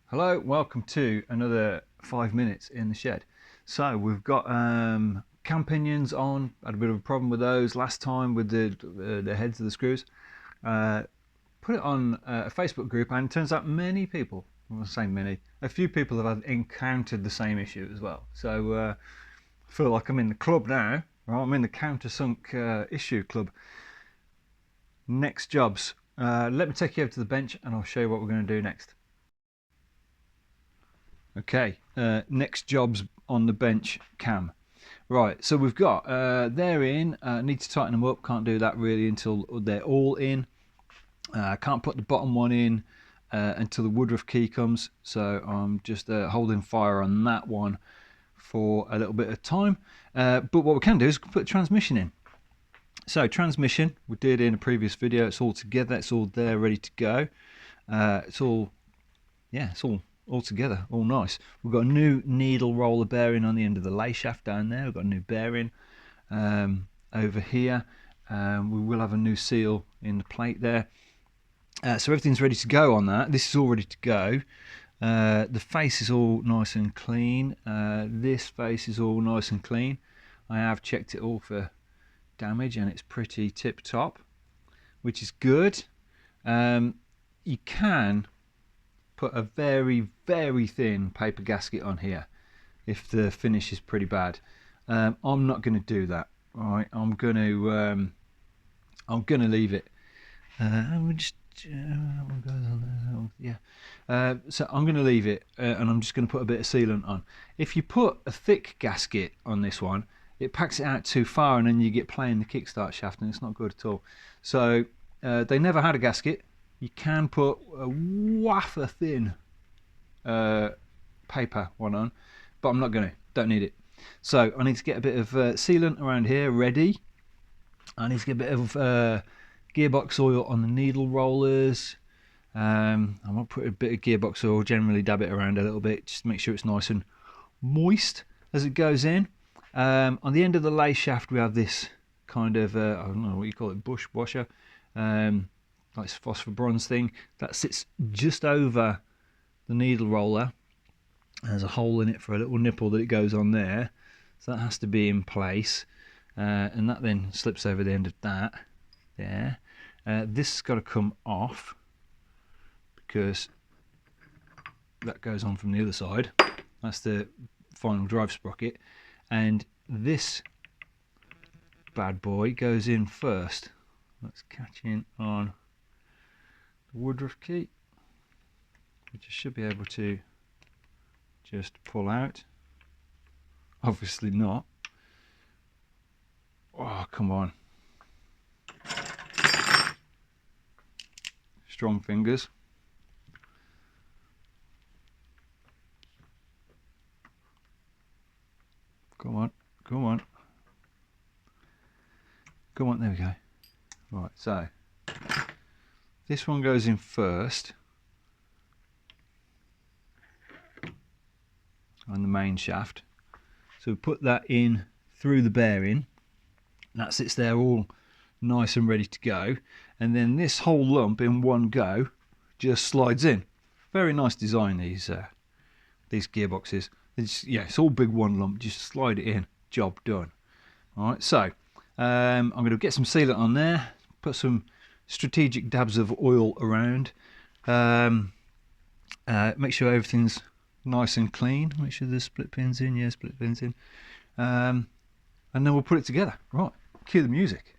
Hello, welcome to another 5 minutes in the shed. So we've got cam pinions on. Had a bit of a problem with those last time with the heads of the screws. Put it on a Facebook group, and it turns out many people, well, I say many, a few people have encountered the same issue as well. So I feel like I'm in the club now. Right, I'm in the countersunk issue club. Next jobs. Let me take you over to the bench and I'll show you what we're going to do next. Okay, next jobs on the bench cam. Right, so we've got they're in. Need to tighten them up. Can't do that really until they're all in. Can't put the bottom one in until the woodruff key comes. So I'm just holding fire on that one for a little bit of time. But what we can do is put the transmission in. So transmission, we did in a previous video. It's all together. It's all there, ready to go. It's all together, all nice. We've got a new needle roller bearing on the end of the lay shaft down there. We've got a new bearing over here. We will have a new seal in the plate there. So everything's ready to go on that. This is all ready to go. The face is all nice and clean. This face is all nice and clean. I have checked it all for damage and it's pretty tip top, which is good. You can put a very thin paper gasket on here if the finish is pretty bad. I'm not going to do that. All right, I'm going to leave it. So I'm going to leave it, and I'm just going to put a bit of sealant on. If you put a thick gasket on this one, it packs it out too far, and then you get playing the kickstart shaft, and it's not good at all. So they never had a gasket. You can put a wafer thin paper one on, but I'm not going to. Don't need it. So I need to get a bit of sealant around here ready. I need to get a bit of gearbox oil on the needle rollers. I might put a bit of gearbox oil, generally dab it around a little bit, just to make sure it's nice and moist as it goes in. On the end of the lay shaft we have this kind of, I don't know what you call it, bush washer. Like phosphor bronze thing that sits just over the needle roller. There's a hole in it for a little nipple that it goes on there, so that has to be in place, and that then slips over the end of that there. This has got to come off because that goes on from the other side. That's the final drive sprocket, and this bad boy goes in first. Let's catch in on the woodruff key, which I should be able to just pull out. Obviously not. Oh, come on. Strong fingers. Come on, come on. Come on, there we go. Right, so this one goes in first on the main shaft. So we put that in through the bearing. That sits there all nice and ready to go. And then this whole lump in one go just slides in. Very nice design, these gearboxes. It's all big one lump, just slide it in, job done. All right, so I'm going to get some sealant on there, put some strategic dabs of oil around, make sure everything's nice and clean, make sure there's split pins in, yeah, split pins in, and then we'll put it together. Right, cue the music.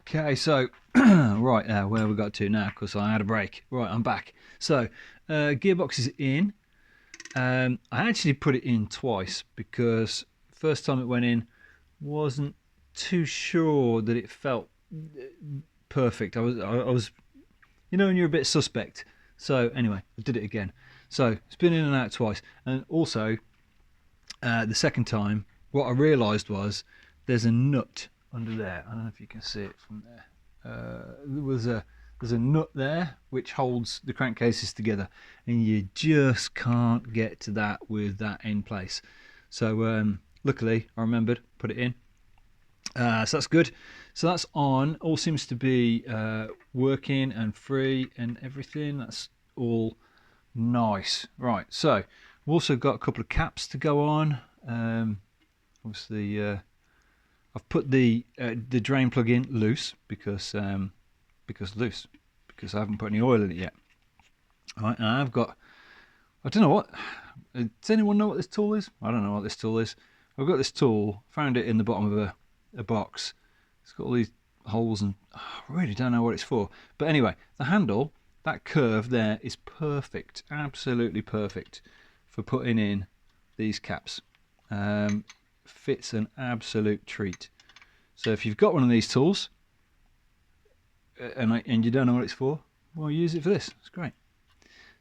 Okay, so right, where have we got to now? Because I had a break. Right, I'm back. So gearbox is in. I actually put it in twice because first time it went in, wasn't too sure that it felt perfect. I was, you know, when you're a bit suspect So anyway, I did it again. So it's been in and out twice. And also, the second time, what I realised was there's a nut under there. I don't know if you can see it from there. There's a nut there which holds the crankcases together, and you just can't get to that with that in place. So luckily I remembered, put it in. So that's good. So that's on. All seems to be working and free and everything. That's all nice. Right. So we've also got a couple of caps to go on. Obviously, I've put the drain plug in loose because I haven't put any oil in it yet. All right, and I've got, I don't know what. Does anyone know what this tool is? I don't know what this tool is. I've got this tool. Found it in the bottom of a box. It's got all these holes, and I really don't know what it's for. But anyway, the handle, that curve there is perfect, absolutely perfect for putting in these caps. Fits an absolute treat. So if you've got one of these tools and you don't know what it's for, well, use it for this. It's great.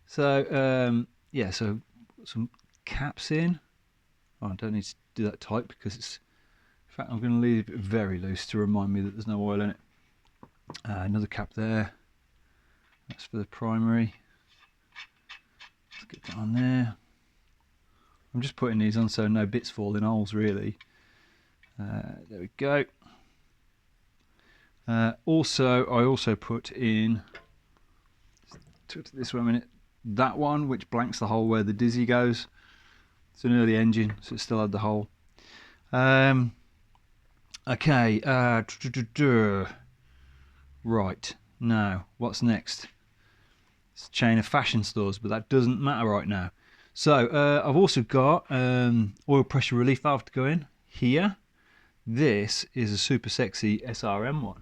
So yeah, so put some caps in. Oh, I don't need to do that tight because it's, in fact, I'm going to leave it very loose to remind me that there's no oil in it. Another cap there. That's for the primary. Let's get that on there. I'm just putting these on so no bits fall in holes, really. There we go. I also put in, took this one a minute, that one which blanks the hole where the dizzy goes. It's an early engine, so it still had the hole. Okay, right, now what's next? It's a chain of fashion stores, but that doesn't matter right now. So I've also got oil pressure relief valve to go in here. This is a super sexy SRM one.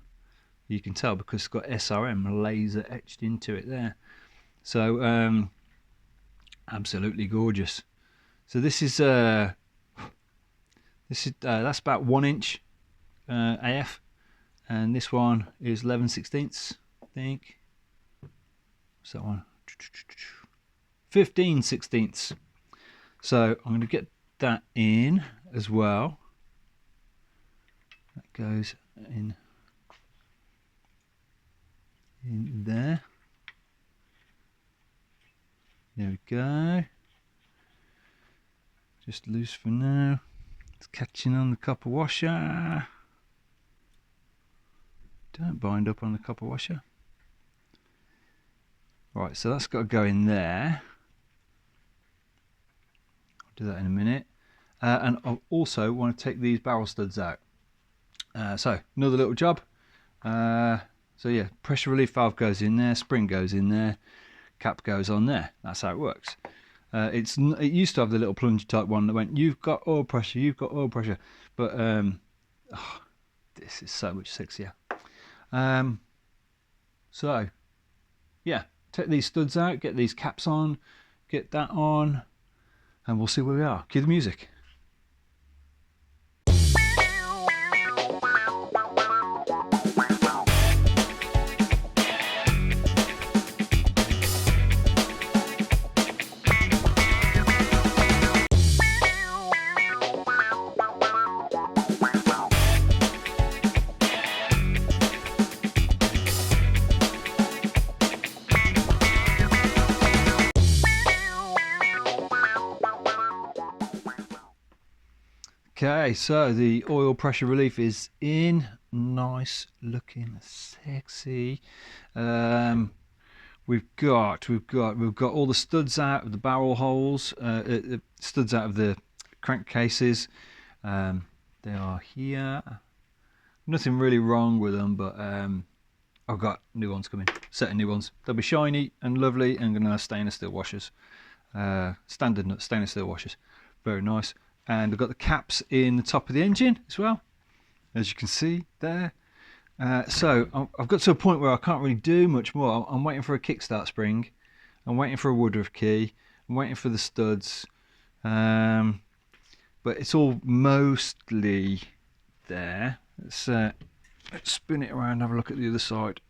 You can tell because it's got SRM laser etched into it there. So absolutely gorgeous. So this is that's about 1 inch AF, and this one is 11/16, I think. What's that one? 15/16. So I'm going to get that in as well. That goes in there. There we go. Just loose for now. It's catching on the copper washer. Don't bind up on the copper washer. Right, so that's got to go in there. I'll do that in a minute. And I also want to take these barrel studs out. So another little job. So yeah, pressure relief valve goes in there, spring goes in there, cap goes on there. That's how it works. It used to have the little plunge type one that went, you've got oil pressure, you've got oil pressure. But this is so much sexier. So yeah, take these studs out, get these caps on, get that on, and we'll see where we are. Cue the music. Okay, so the oil pressure relief is in, nice looking, sexy. We've got all the studs out of the barrel holes, studs out of the crankcases. They are here. Nothing really wrong with them, but I've got new ones coming, set of new ones. They'll be shiny and lovely and gonna have stainless steel washers, standard stainless steel washers, very nice. And I've got the caps in the top of the engine as well, as you can see there. So I've got to a point where I can't really do much more. I'm waiting for a kickstart spring, I'm waiting for a Woodruff key, I'm waiting for the studs, but it's all mostly there. Let's spin it around and have a look at the other side.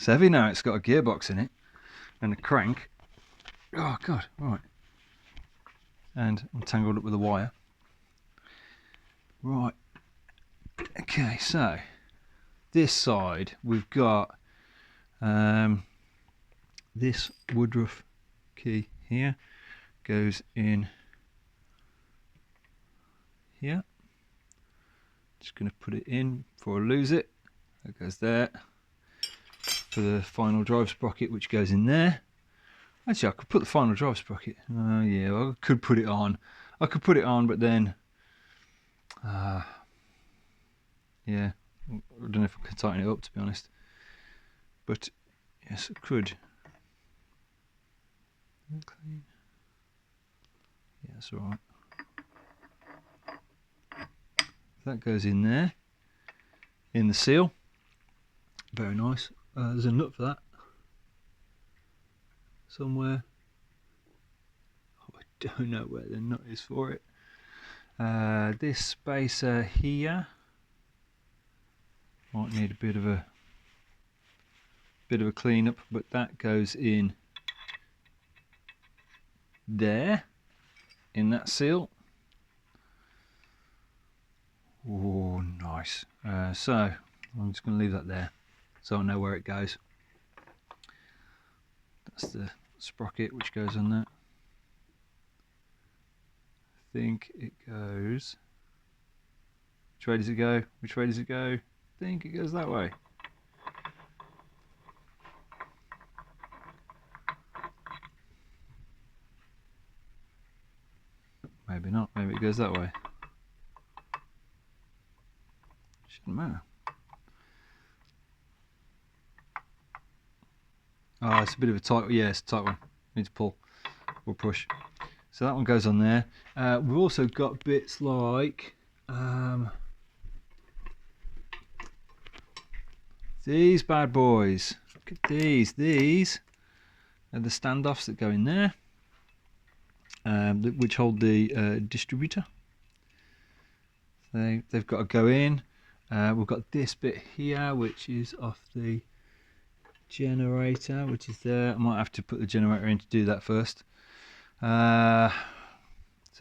It's heavy now. It's got a gearbox in it and a crank. Oh God! Right. And I'm tangled up with a wire. Right. Okay. So this side we've got this Woodruff key here goes in here. Just going to put it in before I lose it. That goes there. For the final drive sprocket, which goes in there. Actually, I could put the final drive sprocket. Oh yeah, I could put it on. I could put it on, but then, yeah, I don't know if I can tighten it up, to be honest. But yes, I could. Clean. Yeah, that's all right. That goes in there, in the seal. Very nice. There's a nut for that somewhere. Oh, I don't know where the nut is for it. This spacer here might need a bit of a clean up, but that goes in there, in that seal. Oh, nice. So I'm just going to leave that there, so I know where it goes. That's the sprocket which goes on that. I think it goes. Which way does it go? Which way does it go? I think it goes that way. Maybe not. Maybe it goes that way. Shouldn't matter. Oh, it's a bit of a tight. Yeah, it's a tight one. Need to pull or push. So that one goes on there. We've also got bits like these bad boys. Look at these. These are the standoffs that go in there, which hold the distributor. They've got to go in. We've got this bit here, which is off the generator, which is there. I might have to put the generator in to do that first. So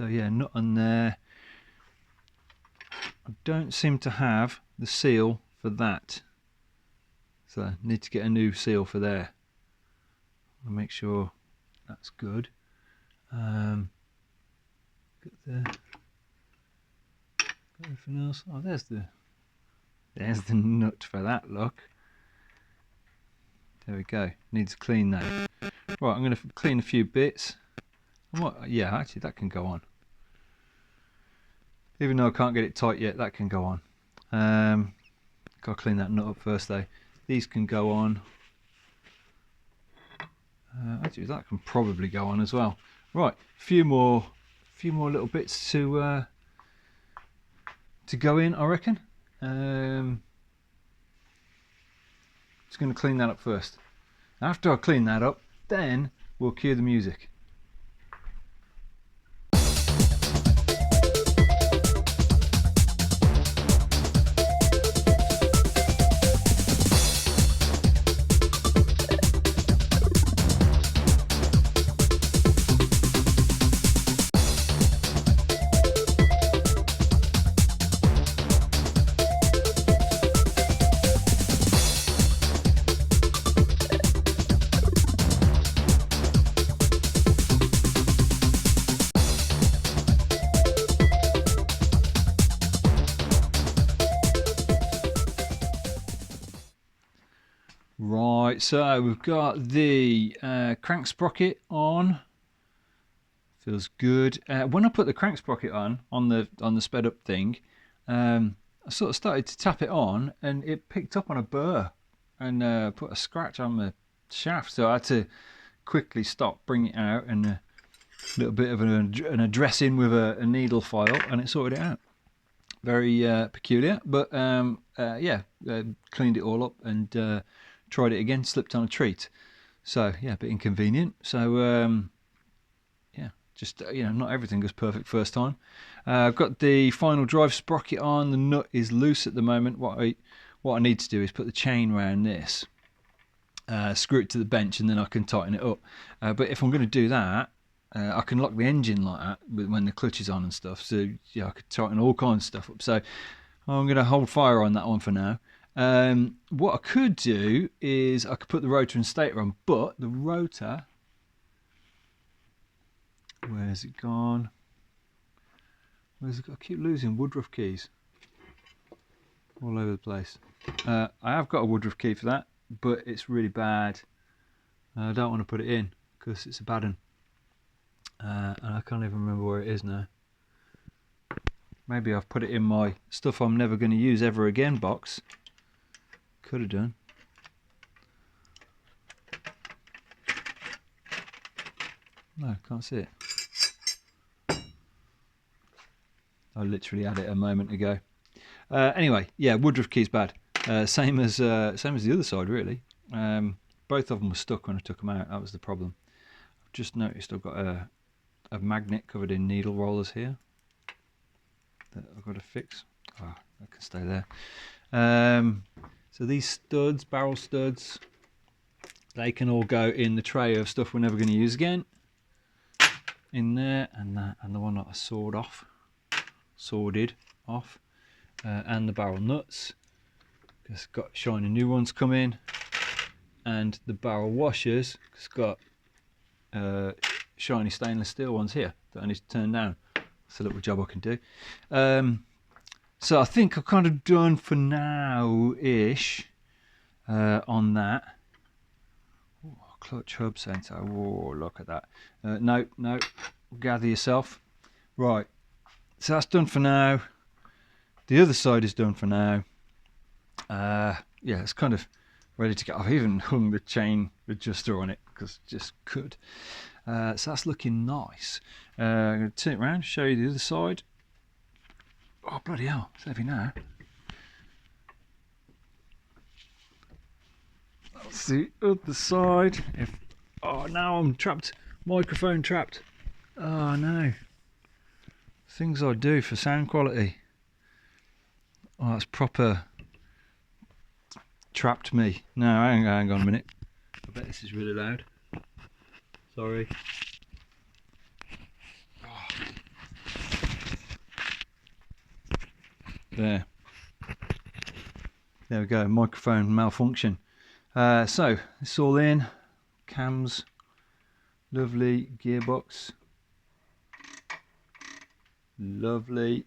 yeah, nut on there. I don't seem to have the seal for that, so I need to get a new seal for there. I'll make sure that's good. Got everything else. Oh, there's the nut for that. Look, there we go. Needs to clean that. Right, I'm going to clean a few bits. Yeah, actually that can go on. Even though I can't get it tight yet, that can go on. Got to clean that nut up first though. These can go on. Actually, that can probably go on as well. Right, a few more little bits to go in, I reckon. Just going to clean that up first. After I clean that up, then we'll cue the music. Right, so we've got the crank sprocket on. Feels good. When I put the crank sprocket on the sped up thing, I sort of started to tap it on, and it picked up on a burr and put a scratch on the shaft. So I had to quickly stop, bring it out, and a little bit of an addressing with a needle file, and it sorted it out. Very peculiar, but yeah, cleaned it all up and tried it again, slipped on a treat. So yeah, a bit inconvenient. So yeah, just not everything goes perfect first time. I've got the final drive sprocket on. The nut is loose at the moment. What I need to do is put the chain around this screw it to the bench, and then I can tighten it up. But if I'm going to do that, I can lock the engine like that when the clutch is on and stuff. So yeah, I could tighten all kinds of stuff up. So I'm going to hold fire on that one for now. What I could do is I could put the rotor and stator on, but the rotor, where's it gone? Where's it gone? I keep losing Woodruff keys all over the place. I have got a Woodruff key for that, but it's really bad. I don't want to put it in because it's a bad one. And I can't even remember where it is now. Maybe I've put it in my stuff I'm never going to use ever again box. Could have done. No, can't see it. I literally had it a moment ago. Anyway, yeah, Woodruff key's bad. Same as the other side, really. Both of them were stuck when I took them out. That was the problem. I've just noticed I've got a magnet covered in needle rollers here that I've got to fix. Oh, that can stay there. So these studs, barrel studs, they can all go in the tray of stuff we're never going to use again. In there, and that, and the one that I sawed off, and the barrel nuts. Just got shiny new ones coming, and the barrel washers. It's got shiny stainless steel ones here that I need to turn down. That's a little job I can do. So I think I've kind of done for now-ish on that. Ooh, clutch hub sensor. Oh, look at that. No, gather yourself. Right, so that's done for now. The other side is done for now. Yeah, it's kind of ready to go. I've even hung the chain adjuster on it because it just could. So that's looking nice. I'm going to turn it around, show you the other side. Oh, bloody hell, it's heavy now. That's the other side. Oh, now I'm trapped. Microphone trapped. Oh, no. Things I do for sound quality. Oh, that's proper trapped me. No, hang on a minute. I bet this is really loud. Sorry. Oh. There we go, microphone malfunction. So it's all in, cams, lovely, gearbox, lovely,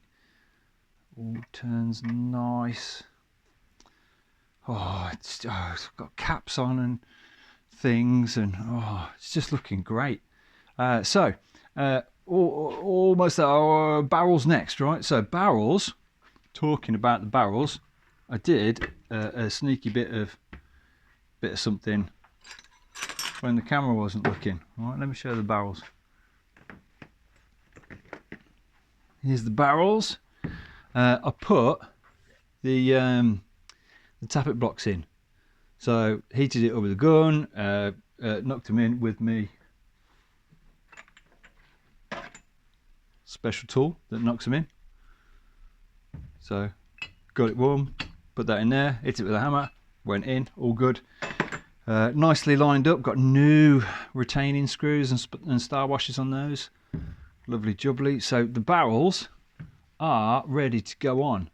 all turns nice. It's got caps on and things, and it's just looking great. So almost barrels next, right? So barrels, talking about the barrels, I did a sneaky bit of something when the camera wasn't looking. All right, let me show the barrels. Here's the barrels. I put the tappet blocks in. So heated it up with a gun, knocked them in with me special tool that knocks them in. So got it warm, put that in there, hit it with a hammer, went in, all good. Nicely lined up, got new retaining screws and star washers on those. Lovely jubbly. So the barrels are ready to go on.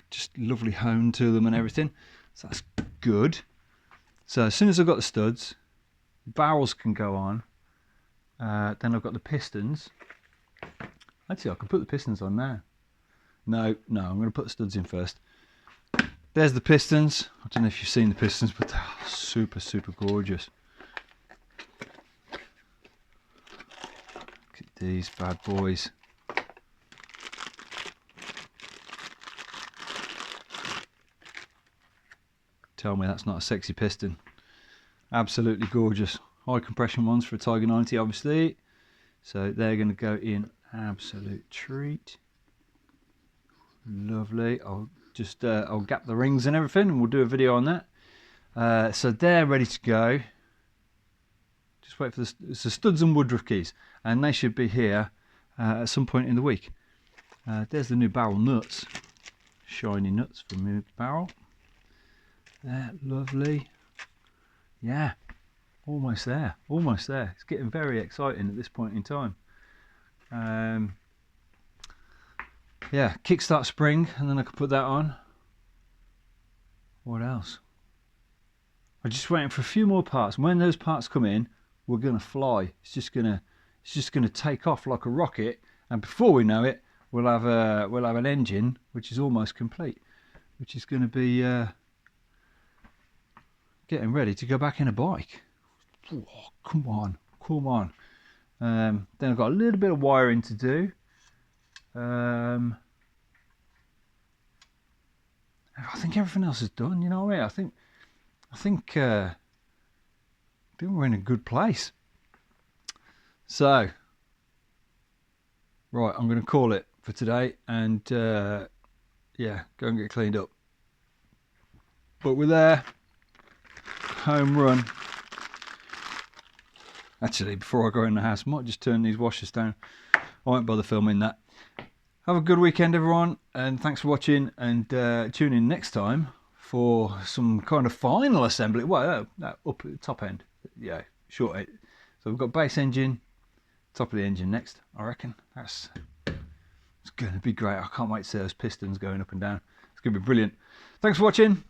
Just lovely hone to them and everything. So that's good. So as soon as I've got the studs, barrels can go on. Then I've got the pistons. Actually, I can put the pistons on now. No, I'm going to put the studs in first. There's the pistons. I don't know if you've seen the pistons, but they're super, super gorgeous. Look at these bad boys. Tell me that's not a sexy piston. Absolutely gorgeous. High compression ones for a Tiger 90, obviously. So they're going to go in absolute treat. Lovely. I'll gap the rings and everything, and we'll do a video on that. So they're ready to go. Just wait for the studs and Woodruff keys, and they should be here at some point in the week. There's the new barrel nuts. Shiny nuts from the barrel. Lovely. Yeah, almost there, almost there. It's getting very exciting at this point in time. Yeah, kickstart spring, and then I could put that on. What else? I'm just waiting for a few more parts. When those parts come in, we're gonna fly. It's just gonna take off like a rocket, and before we know it, we'll have an engine which is almost complete, which is going to be getting ready to go back in a bike. Oh, come on, come on. Then I've got a little bit of wiring to do. I think everything else is done. You know what I mean? I think we're in a good place. So, right, I'm going to call it for today, and yeah, go and get cleaned up. But we're there. Home run. Actually, before I go in the house, I might just turn these washers down. I won't bother filming that. Have a good weekend, everyone, and thanks for watching, and tune in next time for some kind of final assembly. Well, up at the top end. Yeah, short end. So we've got base engine, top of the engine next, I reckon. It's going to be great. I can't wait to see those pistons going up and down. It's going to be brilliant. Thanks for watching.